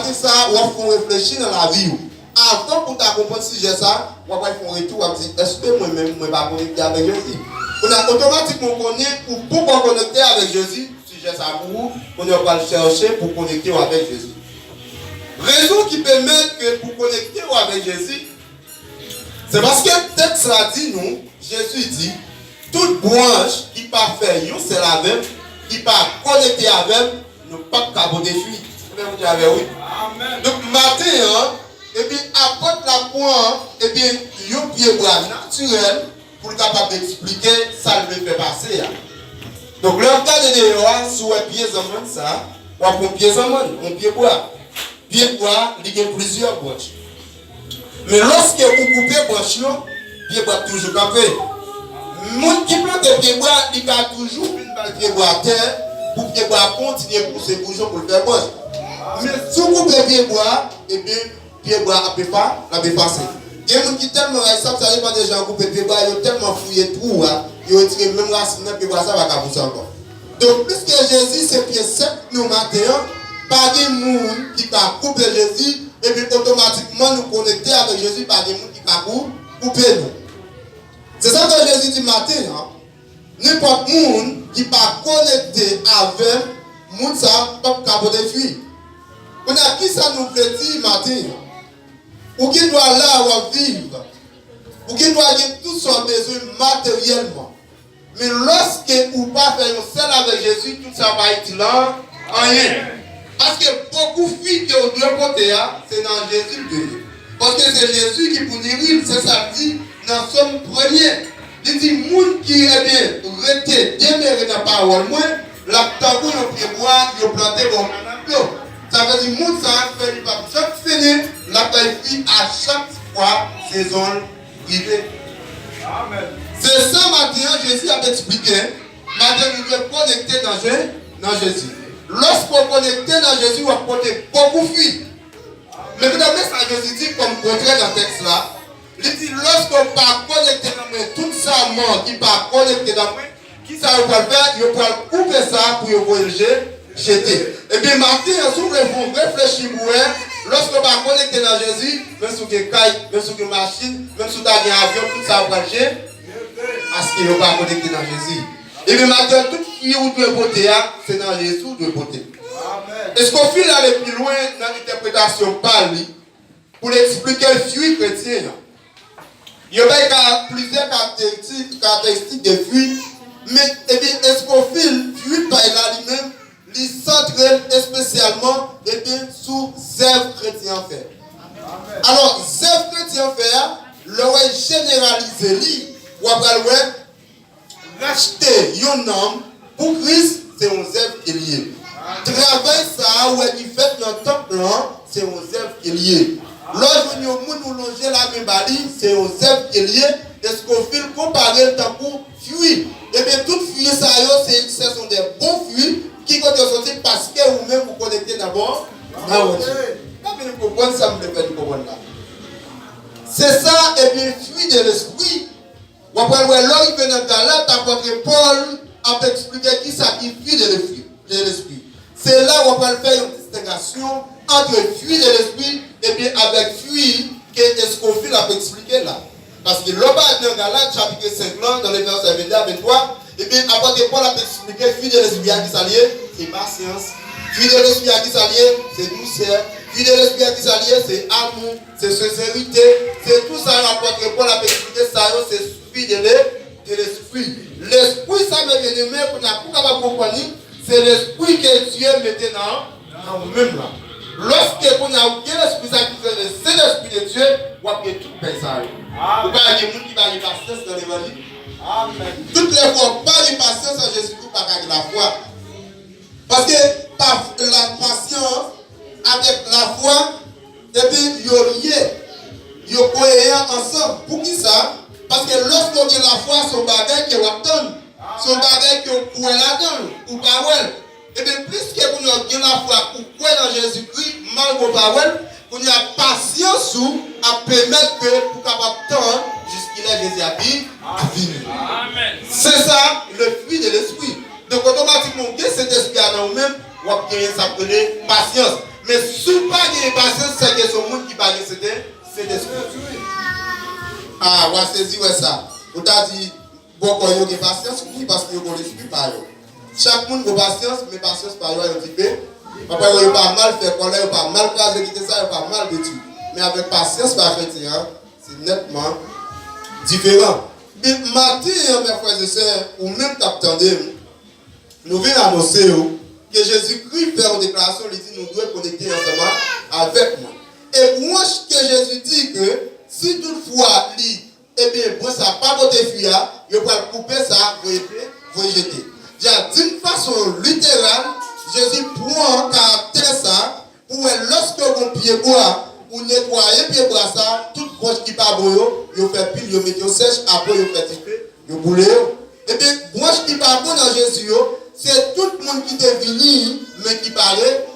matin ça, on va réfléchir dans la vie. Avant pour comprendre ce sujet ça, on va faire un retour, on va dire, est-ce que moi-même, je ne vais pas connecter avec Jésus? On a automatiquement connu, pour pouvoir connecter avec Jésus, sujet ça pour vous, on va le chercher pour connecter avec Jésus. Raison qui permet que pour connecter avec Jésus, c'est parce que le texte là dit nous, Jésus dit, toute branche qui pas fait, c'est la même, qui pas connecté avec, ne pas caboter fuite. Vous dire oui. Donc matin, et puis apporte la pointe, et bien un pied bras naturel pour capable d'expliquer ça le fait passer. Donc le cas de dehors, sur un pied en main ça, ou un pied en main, un pied bois. Pied bois, il y a plusieurs branches. Mais lorsque vous coupez branche, pied bois toujours campé. Moun qui plante pied bois, il a toujours une balle pied bois à terre pour pied bois continuer à pousser pour le faire branche. Mais si vous coupez pied bois, et bien pied bois a pas la dépasser. Il y a des gens qui tellement ça dépend des gens couper pied bois, ils ont tellement fouillé tout, ils ont tiré même racine pied bois ça va pousser encore. Donc puisque Jésus c'est pied sec nous matin, pas de monde qui va couper Jésus et puis automatiquement nous connecter avec Jésus, pas de monde qui va couper nous. C'est ça que Jésus dit matin. N'importe monde qui va connecter avec monde ça pas capable de fuir. On a qui ça nous fait dire matin? Ou qui doit là vivre? Ou qui doit avoir tout son besoin matériellement? Mais lorsque vous pas faire un seul avec Jésus, tout ça va être là, rien. Parce que beaucoup de filles qui ont deux côtés, c'est dans Jésus de parce que c'est Jésus qui pour nourrir, c'est ça dit dans Somme 1er. Il dit, moun qui est bien, rete, demeure dans la parole, moi, la tabou, le pied bois, il a planté bon manapio. Ça veut dire, moun ça fait du pape. Chaque fini, la belle fille à chaque fois, saison privée. Amen. C'est ça, maintenant, Jésus a expliqué. Maintenant, nous devons connecter dans Jésus. Lorsqu'on connecte dans Jésus, on porter beaucoup de filles. Mais vous savez, ça Jésus dit comme contraire dans le texte là. Il dit, lorsqu'on ne pas connecté dans moi, tout ça mort qui ne pas connecté dans moi, qui ça va faire? Il va couper ça pour vous jeter. Et bien, Martin, si vous réfléchissez, lorsqu'on ne pas connecté dans Jésus, même sur des cailles, même sur des machines, même sur des avions, tout ça va jeter. Parce qu'il n'est pas connecté dans Jésus. Et bien maintenant, toute fille ou de beauté, c'est dans Jésus de beauté. Est-ce qu'on file aller plus loin dans l'interprétation par lui pour expliquer le fuite chrétien? Il y a plusieurs caractéristiques de fuite, mais est-ce qu'on file fuite par là lui-même, il centre spécialement sous œuvres chrétiens fait. Alors, œuvres chrétiens fait, le généraliser lui, ou après le racheter un homme pour Christ, c'est un œuvre qui est lié. Travail ça, où il fait notre temple, c'est un œuvre qui est lié. Lorsque nous loger la même balie, c'est un œuvre qui est lié. Est-ce qu'on fait comparer le temps pour fuir? Et bien, toutes fuir ça, ce sont des bons fuir qui comptent sortir parce que vous-même vous connectez d'abord. Quand vous comprenez ça, vous devez comprendre là. C'est ça, et bien, fuir de l'esprit. Ou après, là, il vient dans Galate, apôtre Paul a expliqué qui ça qui fuit de l'esprit. C'est là où on va faire une distinction entre fuir de l'esprit et bien avec fuir qu'est-ce qu'on fait à expliquer là. Parce que là-bas, dans Galate, chapitre 5, dans les versets 22 à 23, et bien apôtre Paul a expliqué fuir de l'esprit à qui s'allier, c'est patience. Fuir de l'esprit à qui s'allier, c'est douceur. Fuir de l'esprit à qui s'allier, c'est amour, c'est sincérité. C'est tout ça, l'apôtre Paul a expliqué ça, c'est fuir de l'esprit. L'esprit, ça me vient de même, pour capable comprendre, c'est l'esprit que Dieu mettait dans nous-mêmes là. Lorsque on a l'esprit sacrifié, c'est l'esprit de Dieu, on va tout faire ça. Vous pas des gens qui va y patience dans l'évangile. Toutes les fois, pas de patience en Jésus-Christ, pas de la foi. Parce que la patience avec la foi, et puis il y a lié, il y a cohérent ensemble. Pour qui ça? Parce que lorsqu'on dit la foi, son bagage qui est attendre, son bagage qui est pour là-dedans, ou pas ouais. Et bien, plus que vous avez la foi pour croire dans Jésus-Christ, malgré vos paroles, vous avez patience à permettre que vous capable d'attendre jusqu'il est Jésus à venir. C'est ça le fruit de l'esprit. Donc, automatiquement, que cet esprit dans nous-mêmes, vous avez ça appelé patience. Mais si pas de patience, c'est que son monde qui parle, c'est l'esprit. Ah, on va saisir ça. On t'a dit, bon, quand il y a patience, oui, parce que vous l'esprit par eux. Chaque monde a patience, mais patience par eux, un petit peu. Après, il n'y a pas mal fait connaître, il n'y a pas mal casé, quitter ça, il n'y a pas mal de tout. Mais avec patience par chrétien, c'est nettement différent. Mais matin, mes frères et sœurs, ou même t'attendez, nous venons annoncer que Jésus-Christ fait une déclaration, il dit nous devons connecter ensemble avec moi. Et moi, que Jésus dit que si toutefois, eh bien, bon, ça n'a pas voté fuir, il va couper ça, vous jeter. D'une façon littérale, Jésus prend un caractère ça, pour lorsque vous pied bois, ou nettoyer pied bois ça, toute broche qui pas bon, vous fait pile, vous mettez au sèche, après vous faites tiper, vous boulez. Et bien, broche qui pas bon dans Jésus, c'est tout le monde qui est venu, mais qui parlait.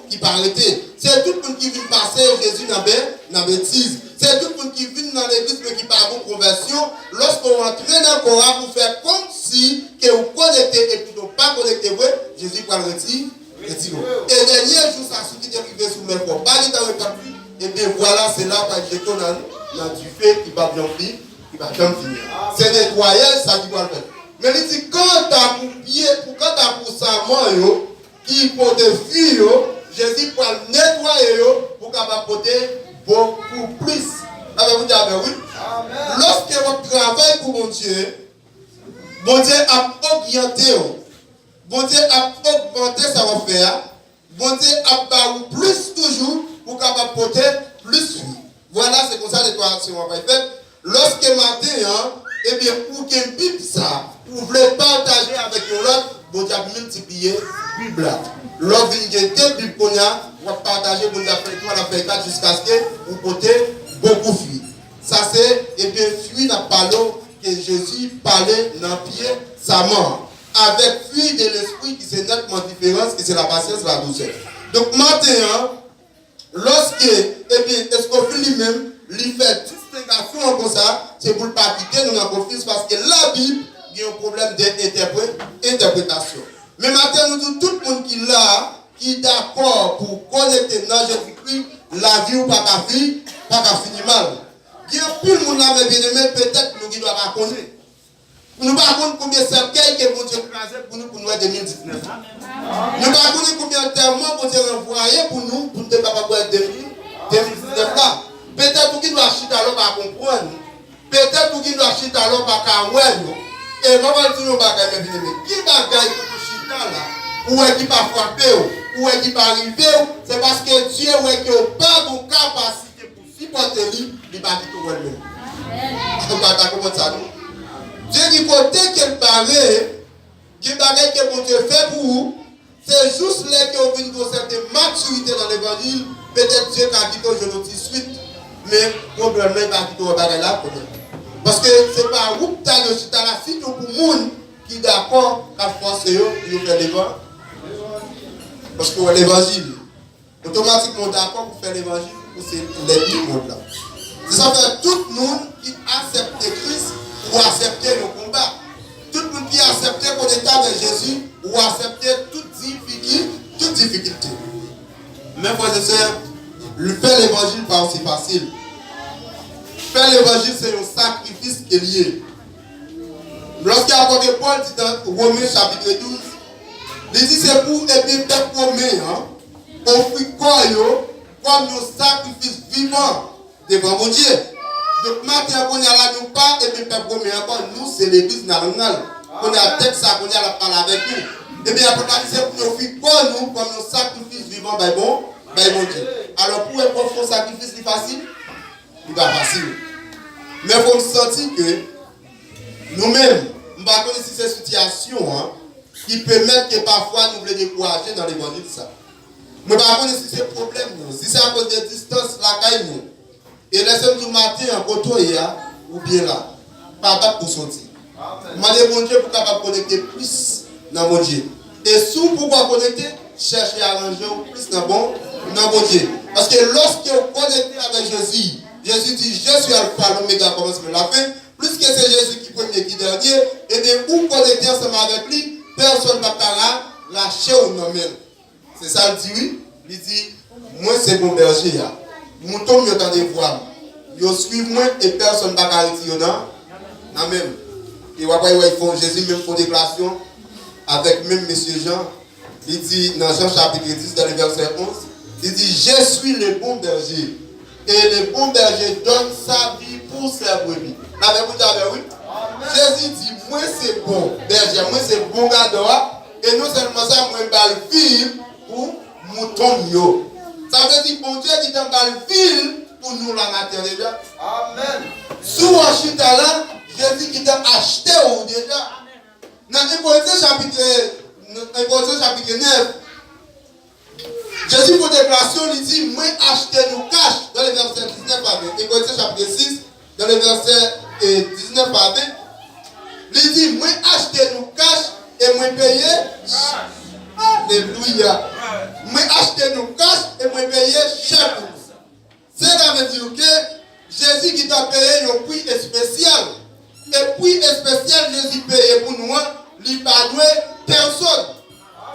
C'est tout le monde qui vient passer Jésus dans la bêtise. C'est tout le monde qui vient dans l'église, mais qui parle de conversion. Lorsqu'on rentre dans le Coran, vous faites comme si que vous connectez et puis vous pas connecté, Jésus va le retirer. Et le dernier jour, ça qui est arrivé sous mes corps, pas dans le capri. Et bien voilà, c'est là que j'ai tourné dans du fait qui va bien finir, qui va bien finir. C'est nettoyage, ça qui va le faire. Mais il dit, quand tu as pour pied, quand tu as pour sa main, qui pour te fuir, Jésus pour nettoyer, pour qu'il va porter beaucoup plus. Avez-vous dit amen, oui? Amen. Lorsque vous travaillez pour mon Dieu a orienté, bon Dieu a augmenté sa affaire, bon Dieu a barré plus toujours pour qu'il va porter plus. Voilà, c'est comme ça l'étoile va faire. Lorsque matin, eh bien, pour qu'il Bible ça, vous voulez partager avec l'autre, vous avez multiplié la Bible. L'autre vient de Bible qu'on a, vous partagez, vous avez fait 4 jusqu'à ce que vous portez beaucoup de fruits. Ça c'est, et bien, fruit dans le parole que Jésus parlait dans le pied, sa mort. Avec fruit de l'esprit qui c'est nettement différent, que c'est la patience, la douceur. Donc maintenant, lorsque, eh bien, est-ce qu'on fait lui-même, lui fait distinction comme ça, c'est pour ne pas quitter nous en confiance parce que la Bible, il y a un problème d'interprétation. Mais maintenant, nous disons tout le monde qui est là, qui est d'accord pour connecter dans Jésus-Christ, la vie ou pas qu'à finir mal. Il y a plus de monde là, mais bien aimé, peut-être nous qui ne doivent pas connaître. Nous ne savons pas combien de cercueils que mon Dieu crasé pour nous 2019. Nous ne savons pas combien de termes pour Dieu envoyé pour nous, pour ne pas pour 2019 là. Peut-être qu'il doit acheter alors pas comprendre. Peut-être qu'il doit acheter alors pas comprendre. Et moi, je dis, qui bagaille pour chita là, ou est-ce qui va frapper, ou est-ce qui va arriver, c'est parce que Dieu n'a pas de capacité pour supporter lui, il va quitter lui-même. Comment ça nous? Dieu dit côté qu'il paraît, que mon Dieu fait pour vous, c'est juste là que vous venez de cette maturité dans l'évangile, peut-être Dieu qui a quitté aujourd'hui tout de suite, mais probablement il va quitter le bagage là. Parce que ce n'est pas vous qui avez le là, c'est pour le monde qui est d'accord à forcer de faire l'évangile. Parce que l'évangile, automatiquement d'accord pour faire l'évangile, c'est les deux mondes là. C'est ça fait tout le monde qui accepte Christ ou accepter le combat. Tout le monde qui accepte qu'on est avec Jésus ou accepter toute difficulté. Même frères et sœurs, faire l'évangile pas aussi facile. Faire l'évangile, c'est un sacrifice qui est lié. Lorsqu'apôtre Paul dit dans Romains chapitre 12, il dit c'est pour aider les Romains, offrir corps comme un sacrifice vivant devant mon Dieu. Donc maintenant qu'on a là, nous pas et puis peuple romain encore, nous c'est l'église nationale. On a tête ça, qu'on a la parole avec nous. Et bien après c'est pour nous offrir corps nous comme un sacrifice vivant, ben bon Dieu. Alors pour un sacrifice, c'est facile? Il va facile. Mais il faut sentir que nous-mêmes, nous ne connaissons pas si ces situations qui permettent que parfois nous voulons décourager dans l'évangile. Nous ne connaissons pas si c'est problème, si c'est à cause de distance, la caille. Et laissez-nous du matin en côté ou bien là, pas pour sortir. Demandez mon Dieu pour capable connecter plus dans mon Dieu. Et sous pourquoi connecter, cherchez à arranger plus dans mon Dieu. Parce que lorsque vous connectez avec Jésus, Jésus dit, je suis alpha, l'oméga, commencement la fin. Plus que c'est Jésus qui premier, qui dernier, et bien, vous connectez ensemble avec lui, personne ne va pas lâcher ou non même. C'est ça, il dit oui. Il dit, moi c'est bon berger. Mouton, je t'en dévoile. Je suis moi et personne ne va retirer. Non, même. Et après, ils font Jésus, même font déclaration avec même M. Jean. Il dit dans Jean chapitre 10, dans le verset 11, il dit je suis le bon berger. Et le bon berger donne sa vie pour ses brebis. L'avez-vous dit oui? Jésus dit moi c'est bon berger, moi c'est bon gardeur. Et non seulement ça, moi je vais pour mouton yo. Ça veut dire bon Dieu qui donne le ville pour nous la matière déjà. Amen. Sous un chita là, Jésus qui t'a acheté ou déjà. Dans Hébreux chapitre 9, Jésus pour déclaration, il dit moi acheté nous cash dans le verset 19 à 20. Hébreux chapitre 6, dans le verset 19 à 20. Il dit moi acheté nous cash et moi payé. Alléluia. Moi acheté nos cash et moi payé cher pour nous. Ça veut dire que Jésus qui t'a payé un prix spécial. Et prix spécial Jésus payé pour nous, il n'a pas doué personne.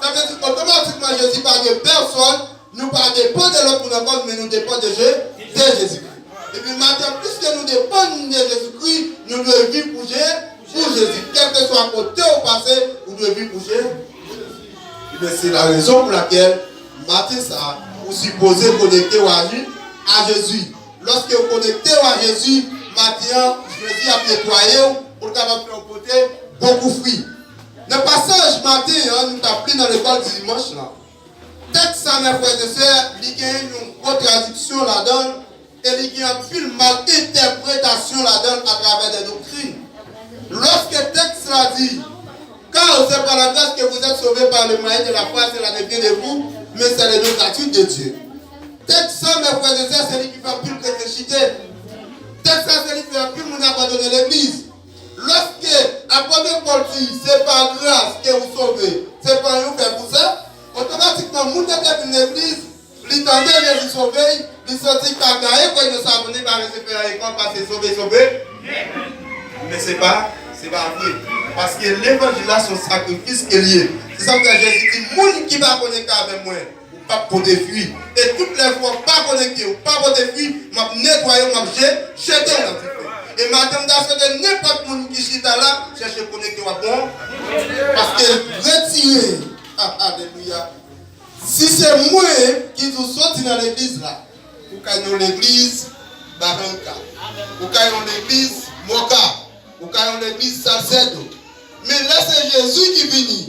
Ça veut dire qu'automatiquement Jésus n'a pas de personne, nous ne dépendons pas de l'autre pour mais nous dépendons de Jésus-Christ. Et puis maintenant, puisque nous dépendons de Jésus-Christ, nous devons vivre pour Jésus. Quel que soit côté au passé, nous devons vivre pour Jésus. C'est la raison pour laquelle, matin ça, vous supposez connecter à Jésus. Lorsque vous connectez à Jésus, matin, Jésus a nettoyé pour capable faire côté beaucoup de fruits. Le passage matin, nous avons pris dans l'école du dimanche. Texte ça, mes frères et sœurs, il y a une contradiction là-dedans et il y a une malinterprétation là-dedans à travers des doctrines. Lorsque le texte l'a dit, car c'est par la grâce que vous êtes sauvés par le moyen de la foi, c'est la vérité de vous, mais c'est le don gratuit de Dieu. Texte ça, mes frères et sœurs, c'est lui qui fait plus que réciter. Texte ça, c'est lui qui fait plus nous abandonner l'église. Lorsque l'apôtre Paul dit, c'est par grâce que vous sauvez, c'est par nous fait pour ça, automatiquement, nous sommes une église, l'entendez Jésus sauvé, il sentit qu'à gagner quand il ne s'abonne pas à recevoir l'école parce que sauvé. Mais c'est pas vrai. Parce que l'évangile là, son sacrifice est lié. C'est ça que Jésus dit, monde qui va connecter avec moi, pas pour des fuir. Et toutes les fois, pas connecter, pas pour des fuir, m'a nettoyé, m'a jeté dans le feu. Et madame d'assurer n'importe qui qui chita là, cherche à connecter à bon. Parce que retirer, alléluia. Si c'est moi qui vous sorti dans l'église là, ou quand dans l'église Barranca, ou quand dans l'église Moka, ou quand dans l'église Salcedo. Mais là c'est Jésus qui vient,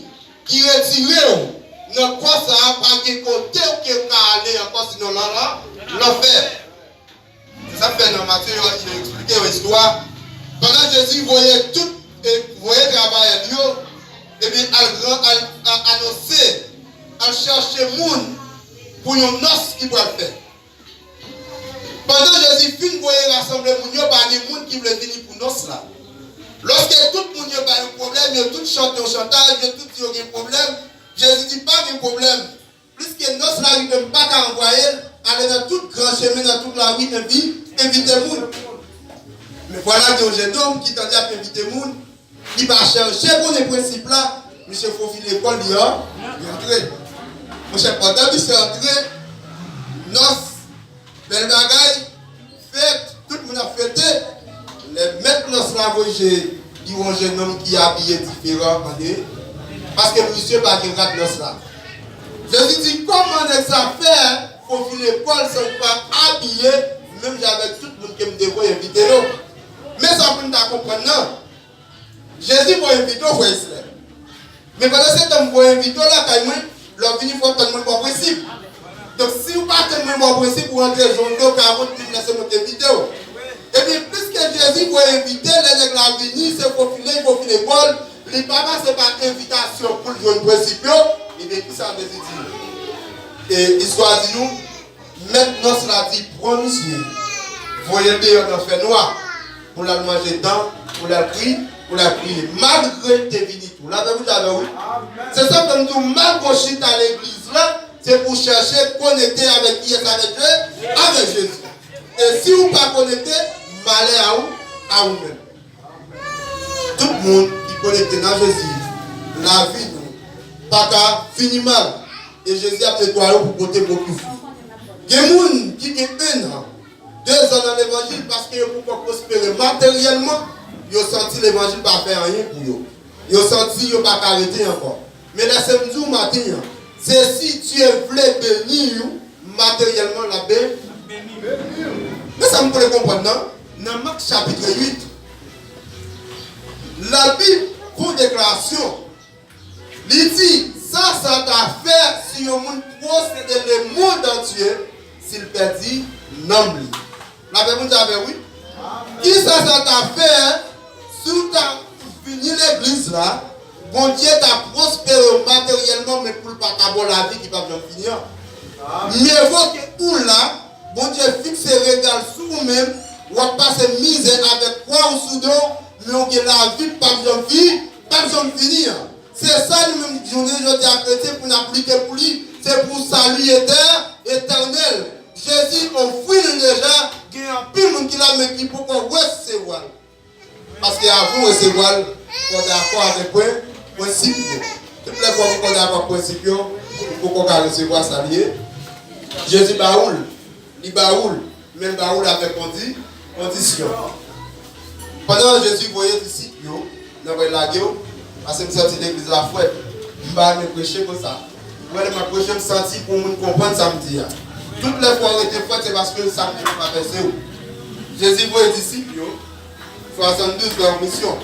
qui retire, ne croit ça pas que côté ou qui aller encore sinon là, l'enfer. Ça fait dans Matthieu, j'ai expliqué l'histoire. Pendant Jésus voyait tout, voyait travailler, et puis à annoncer, à chercher le monde pour une noce qui pourrait faire. Pendant Jésus fin voyait rassembler les gens, il y a des gens qui veulent venir pour noce là. Lorsque tout le monde a un problème, il y a tout chanté au chantage, il y a tout qui a un problème, Jésus dit pas de problème. Puisque noce là, il ne peut pas envoyer, aller dans tout grand chemin, dans toute la rue, inviter le monde. Mais voilà qu'il y a un jeune homme qui t'a dit à inviter le monde, qui va chercher pour les principes là, M. Fofi l'école, il est entré. Mon cher pendant qu'il s'est entré, noce, belle bagaille, fête, tout le monde a fêté. Les maîtres noces là, ils ont un jeune homme qui est habillé différent, parce que monsieur n'a pas de noces là. Jésus dit, comment ça fait pour filer l'école sans pas habillé, même j'avais tout le monde qui me dévoie inviter. Mais ça pour nous comprendre, non. Jésus va inviter au frère Israël. Mais pendant ce temps, vous invitez là, quand même, leur venir faut tellement bon principe. Donc si vous pas tellement bon principe pour entrer dans le dos, car vous laissez monter vidéo. Et puis, puisque Jésus va inviter les nègres à venir, c'est pour filer, il faut filer l'école. Les papas, ce n'est pas invitation pour le jeune principe. Il dit, qui ça veut dire? Et l'histoire dit nous, maintenant cela dit, prononcez, voyez dehors dans le fait noir, pour la manger dedans, pour la prier, malgré tes vinitos. L'avez-vous dit oui? C'est ça que nous, malgré chita à l'église là, c'est pour chercher connecter avec qui est avec Dieu, avec Jésus. Et si vous ne pas connecté, malheur à vous-même. Tout le monde qui connecte dans Jésus, la vie, pas qu'à finir mal. Et Jésus a préparé pour côté beaucoup de fruits. Il y a des gens qui ont 1 an, 2 ans dans l'évangile parce qu'ils ne peuvent pas prospérer matériellement. Ils ont senti l'évangile ne pas faire rien pour eux. Ils ont senti qu'ils ne pas arrêter encore. Mais là, c'est le matin. C'est si tu voulais bénir matériellement la bénir. Mais ça me peut comprendre, non? Dans Marc chapitre 8, la Bible pour déclaration. Il dit, ça t'a fait si le monde procède le monde entier, s'il perdit, nomme-le. La Bible dit, oui. Qui ça t'a fait si tu as fini l'église là, bon Dieu t'a prospéré matériellement, mais pour ne pas t'avoir la vie qui va bien finir. Mais vous ou là, bon Dieu fixe et regarde sur vous-même, ou passer misère avec quoi ou sous dos, mais on a la vie, pas besoin de finir. C'est ça nous-mêmes, je dis à chrétien pour nous appliquer pour lui, c'est pour salut éternel. Jésus, on fuit déjà, il y a un peu de monde qui l'a, mais qui peut pas recevoir. Parce qu'avant de recevoir, on est d'accord avec le principe. Toutes les fois qu'on est d'accord avec le principe, il faut qu'on recevoir ça lié. Jésus baoul, il baoul, même baoul avec condition. Pendant que Jésus voyait les disciples, dans la gueule, parce que je me suis sorti de l'église la fouette, je vais me prêcher comme ça. Je vais me prêcher, je me sens pour me comprendre samedi. Toutes les fois où j'étais fouette, c'est parce que le samedi n'a pas passé. Jésus voyait les disciples, 72 leur mission.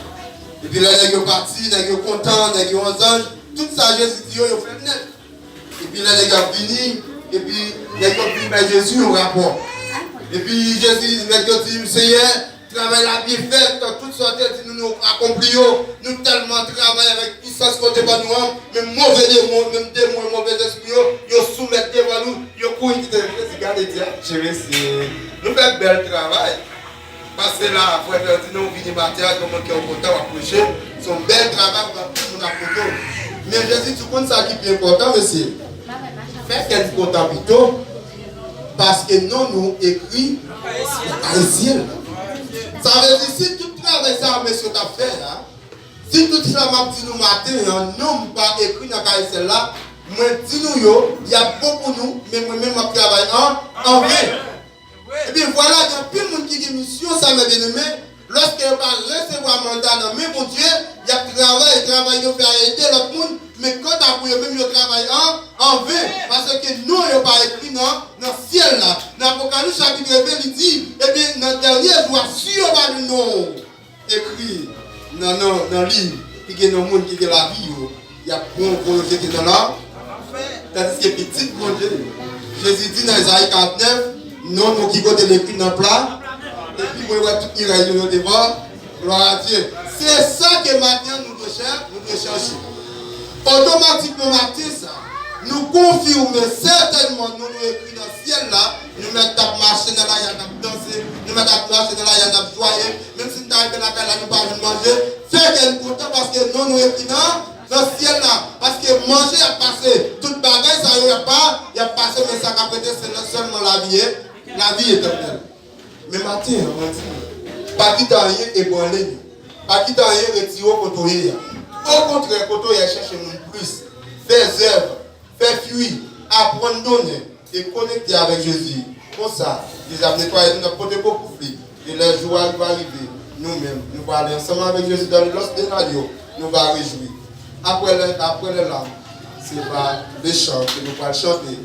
Et puis là, ils sont partis, ils sont contents, ils sont anges. Tout ça, Jésus dit, ils ont fait net. Et puis là, ils sont finis. Et puis, ils ont pris Jésus au rapport. Et puis, Jésus dit, Seigneur, travail la bien fait, toutes sortes de nous accomplissons. Nous tellement travaillons avec puissance côté de nous, même mauvais démons, même démons, mauvais esprits, ils soumettent devant nous, ils courent. Regardez, nous faisons bel travail. Parce que là, après, nous venons matin, comme on est content à prêcher, son bel travail pour tout le monde. Mais Jésus, tu comptes ça qui est important, monsieur. Faites qu'elle est content plutôt. Parce que nous écrit à ciel. Ça veut dire, si tout travail ça, monsieur, tu as fait, si tout ça m'a dit nous matin, nous pas écrit dans le ciel là, moi, dis-nous, il y a beaucoup de nous, mais moi-même, je travaille en vrai. Et bien voilà, il y a plus de monde qui a une mission, ça m'a bien aimé. Lorsqu'il va recevoir un mandat dans mon Dieu, il y a travail, il fait aider l'autre monde. Mais quand tu as même le travail en vain, parce que nous, il n'y a pas écrit dans le ciel là. Dans l'Apocalypse chapitre 20, il dit, et bien dans le dernier jour, si on va nous écrit dans le livre, qui est dans le monde qui est la vie, il y a bon projet qui est dans là. Tandis que petit projet, Jésus dit dans Isaïe 49, non, nous qui côté l'écrit dans le plat, et puis moi, tout qui règle devant, gloire à Dieu. C'est ça que maintenant nous recherchons. Automatiquement, matin, ça, nous confirmons certainement, nous écrivons dans le ciel là, nous mettons à marcher dans la yanda, danser, nous mettons à marcher dans la yanda, joyer, même si nous arrivons dans la caille, nous ne pouvons pas manger, faire qu'elle content parce que nous écrivons dans le ciel là, parce que manger a passé, toute bagaille, ça il y a passé, mais ça a prêté, c'est seulement la vie éternelle. Mais matin, on dit, pas quitter rien et bon ligne, pas quitter rien retirer au côté. Au contraire, quand on cherche plus, faire œuvre, faire fuir, apprendre, donner et connecter avec Jésus. Pour ça, ils ont nettoyé notre côté beaucoup plus. Et le jour va arriver, nous-mêmes, nous allons aller ensemble avec Jésus dans l'os de radio, nous allons réjouir. Après les larmes, c'est pas les chants que nous allons chanter.